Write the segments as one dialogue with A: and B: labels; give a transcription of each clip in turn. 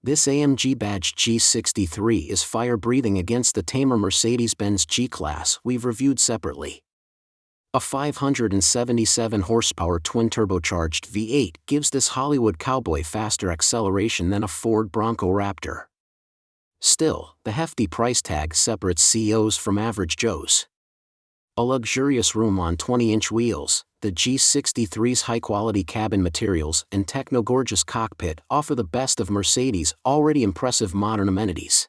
A: This AMG G63 is fire-breathing against the tamer Mercedes-Benz G-class we've reviewed separately. A 577 horsepower twin-turbocharged V8 gives this Hollywood cowboy faster acceleration than a Ford Bronco Raptor. Still, the hefty price tag separates CEOs from average Joes. A luxurious room on 20-inch wheels, the G63's high-quality cabin materials and techno-gorgeous cockpit offer the best of Mercedes' already impressive modern amenities.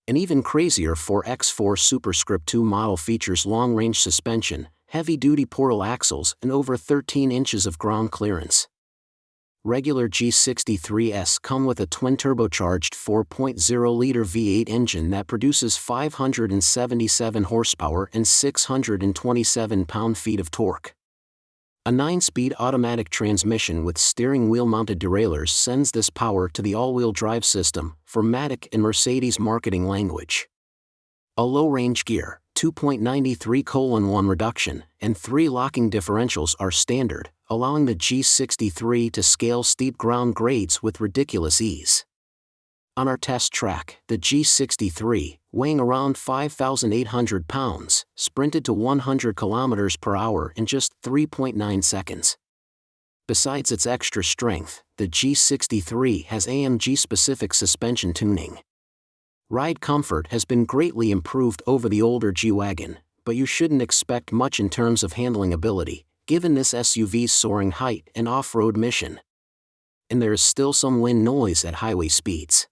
A: An even crazier 4x4 Superscript 2 model features long-range suspension, heavy-duty portal axles and over 13 inches of ground clearance. Regular G63s come with a twin-turbocharged 4.0-liter V8 engine that produces 577 horsepower and 627 pound-feet of torque. A 9-speed automatic transmission with steering wheel-mounted derailleurs sends this power to the all-wheel drive system, for Matic in Mercedes marketing language. A low-range gear, 2.93:1 reduction, and 3 locking differentials are standard, allowing the G63 to scale steep ground grades with ridiculous ease. On our test track, the G63, weighing around 5,800 pounds, sprinted to 100 km per hour in just 3.9 seconds. Besides its extra strength, the G63 has AMG-specific suspension tuning. Ride comfort has been greatly improved over the older G-Wagon, but you shouldn't expect much in terms of handling ability, given this SUV's soaring height and off-road mission. And there is still some wind noise at highway speeds.